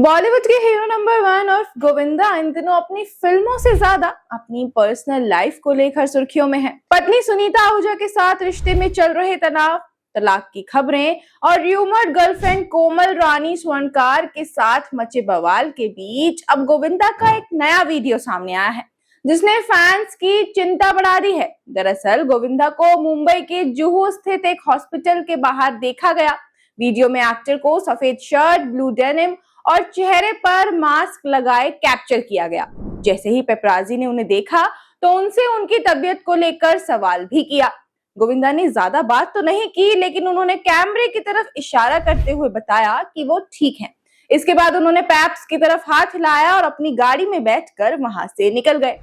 बॉलीवुड के hero number 1 और गोविंदा इन दिनों अपनी फिल्मों से ज्यादा अपनी पर्सनल लाइफ को लेकर सुर्खियों में है। पत्नी सुनीता आहूजा के साथ रिश्ते में चल रहे तनाव, तलाक की खबरें और र्यूमर्ड गर्लफ्रेंड कोमल रानी स्वर्णकार के साथ मचे बवाल के बीच अब गोविंदा का एक नया वीडियो सामने आया है जिसने फैंस की चिंता बढ़ा दी है। दरअसल गोविंदा को मुंबई के जुहू स्थित एक हॉस्पिटल के बाहर देखा गया। वीडियो में एक्टर को सफेद शर्ट, ब्लू डेनिम और चेहरे पर मास्क लगाए कैप्चर किया गया। जैसे ही पेपराजी ने उन्हें देखा तो उनसे उनकी तबीयत को लेकर सवाल भी किया। गोविंदा ने ज्यादा बात तो नहीं की, लेकिन उन्होंने कैमरे की तरफ इशारा करते हुए बताया कि वो ठीक हैं। इसके बाद उन्होंने पैप्स की तरफ हाथ हिलाया और अपनी गाड़ी में बैठकर वहां से निकल गए।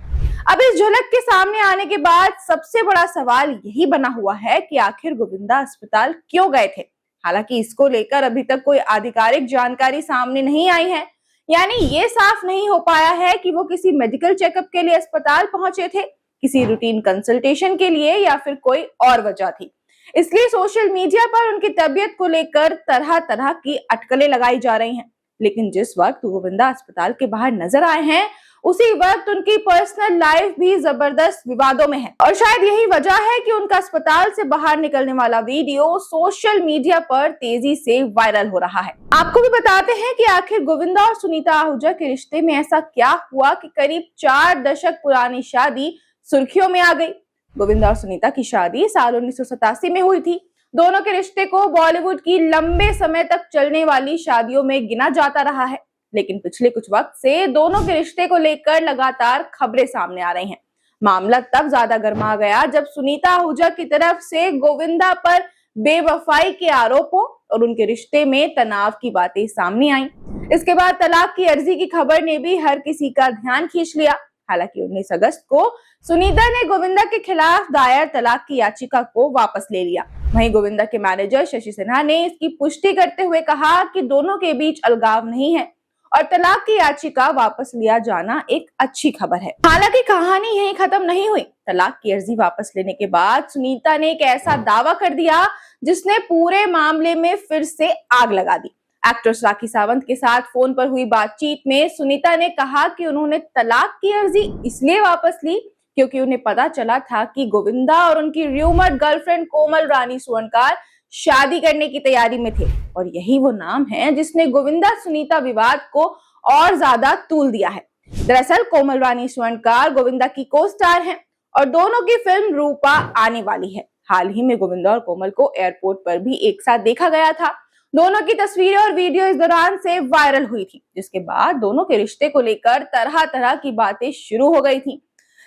अब इस झलक के सामने आने के बाद सबसे बड़ा सवाल यही बना हुआ है कि आखिर गोविंदा अस्पताल क्यों गए थे। हालांकि इसको लेकर अभी तक कोई आधिकारिक जानकारी सामने नहीं आई है, यानी ये साफ नहीं हो पाया है कि वो किसी मेडिकल चेकअप के लिए अस्पताल पहुंचे थे, किसी रूटीन कंसल्टेशन के लिए, या फिर कोई और वजह थी। इसलिए सोशल मीडिया पर उनकी तबीयत को लेकर तरह तरह की अटकलें लगाई जा रही हैं। लेकिन जिस वक्त गोविंदा अस्पताल के बाहर नजर आए हैं उसी वक्त उनकी पर्सनल लाइफ भी जबरदस्त विवादों में है और शायद यही वजह है कि उनका अस्पताल से बाहर निकलने वाला वीडियो सोशल मीडिया पर तेजी से वायरल हो रहा है। आपको भी बताते हैं कि आखिर गोविंदा और सुनीता आहूजा के रिश्ते में ऐसा क्या हुआ कि करीब 4 दशक पुरानी शादी सुर्खियों में आ गई। गोविंदा और सुनीता की शादी साल 1987 में हुई थी। दोनों के रिश्ते को बॉलीवुड की लंबे समय तक चलने वाली शादियों में गिना जाता रहा है, लेकिन पिछले कुछ वक्त से दोनों के रिश्ते को लेकर लगातार खबरें सामने आ रही हैं। मामला तब ज्यादा गर्मा गया जब सुनीता आहूजा की तरफ से गोविंदा पर बेवफाई के आरोपों और उनके रिश्ते में तनाव की बातें सामने आईं। इसके बाद तलाक की अर्जी की खबर ने भी हर किसी का ध्यान खींच लिया। हालांकि 19 अगस्त को सुनीता ने गोविंदा के खिलाफ दायर तलाक की याचिका को वापस ले लिया। वहीं गोविंदा के मैनेजर शशि सिन्हा ने इसकी पुष्टि करते हुए कहा कि दोनों के बीच अलगाव नहीं है और तलाक की याचिका वापस लिया जाना एक अच्छी खबर है। हालांकि कहानी यहीं खत्म नहीं हुई। तलाक की अर्जी वापस लेने के बाद सुनीता ने एक ऐसा दावा कर दिया जिसने पूरे मामले में फिर से आग लगा दी। एक्ट्रेस राखी सावंत के साथ फोन पर हुई बातचीत में सुनीता ने कहा कि उन्होंने तलाक की अर्जी इसलिए वापस ली क्योंकि उन्हें पता चला था कि गोविंदा और उनकी र्यूमर्ड गर्लफ्रेंड कोमल रानी स्वर्णकार शादी करने की तैयारी में थे और यही वो नाम है जिसने गोविंदा सुनीता विवाद को और ज्यादा तूल दिया है। दरअसल कोमल रानी स्वर्णकार गोविंदा की को स्टार हैं और दोनों की फिल्म रूपा आने वाली है। हाल ही में गोविंदा और कोमल को एयरपोर्ट पर भी एक साथ देखा गया था। दोनों की तस्वीरें और वीडियो इस दौरान से वायरल हुई थी, जिसके बाद दोनों के रिश्ते को लेकर तरह तरह की बातें शुरू हो गई थी।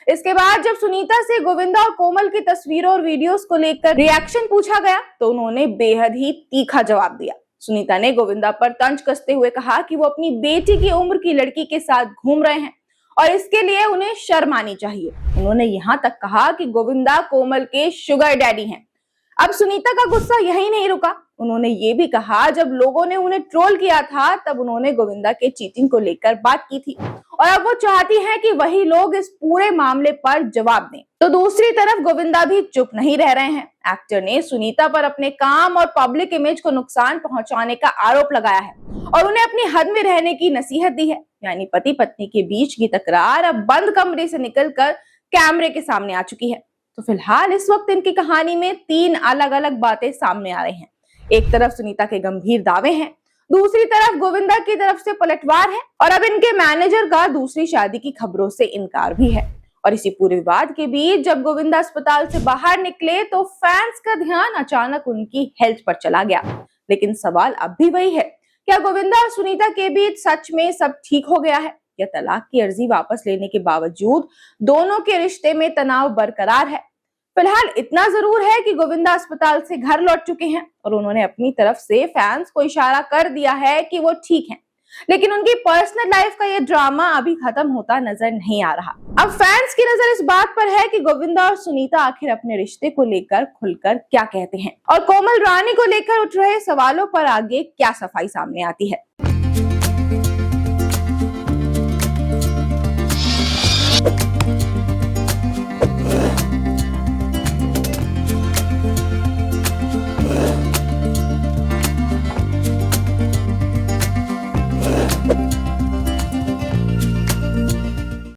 इसके बाद जब सुनीता से गोविंदा और कोमल की तस्वीरों और वीडियोस को लेकर रिएक्शन पूछा गया तो उन्होंने बेहद ही तीखा जवाब दिया। सुनीता ने गोविंदा पर तंज कसते हुए कहा कि वो अपनी बेटी की उम्र की लड़की के साथ घूम रहे हैं और इसके लिए उन्हें शर्म आनी चाहिए। उन्होंने यहाँ तक कहा कि गोविंदा कोमल के शुगर डैडी हैं। अब सुनीता का गुस्सा यही नहीं रुका। उन्होंने ये भी कहा जब लोगों ने उन्हें ट्रोल किया था तब उन्होंने गोविंदा के चीटिंग को लेकर बात की थी और अब वो चाहती हैं कि वही लोग इस पूरे मामले पर जवाब दें। तो दूसरी तरफ गोविंदा भी चुप नहीं रह रहे हैं। एक्टर ने सुनीता पर अपने काम और पब्लिक इमेज को नुकसान पहुंचाने का आरोप लगाया है और उन्हें अपनी हद में रहने की नसीहत दी है। यानी पति पत्नी के बीच की तकरार अब बंद कमरे से निकलकर कैमरे के सामने आ चुकी है। तो फिलहाल इस वक्त इनकी कहानी में 3 अलग अलग बातें सामने आ रही हैं। एक तरफ सुनीता के गंभीर दावे हैं, दूसरी तरफ गोविंदा की तरफ से पलटवार है और अब इनके मैनेजर का दूसरी शादी की खबरों से इनकार भी है। और इसी पूरे विवाद के बीच जब गोविंदा अस्पताल से बाहर निकले तो फैंस का ध्यान अचानक उनकी हेल्थ पर चला गया। लेकिन सवाल अब भी वही है, क्या गोविंदा और सुनीता के बीच सच में सब ठीक हो गया है या तलाक की अर्जी वापस लेने के बावजूद दोनों के रिश्ते में तनाव बरकरार है। फिलहाल इतना जरूर है कि गोविंदा अस्पताल से घर लौट चुके हैं और उन्होंने अपनी तरफ से फैंस को इशारा कर दिया है कि वो ठीक हैं। लेकिन उनकी पर्सनल लाइफ का ये ड्रामा अभी खत्म होता नजर नहीं आ रहा। अब फैंस की नजर इस बात पर है कि गोविंदा और सुनीता आखिर अपने रिश्ते को लेकर खुलकर क्या कहते हैं और कोमल रानी को लेकर उठ रहे सवालों पर आगे क्या सफाई सामने आती है।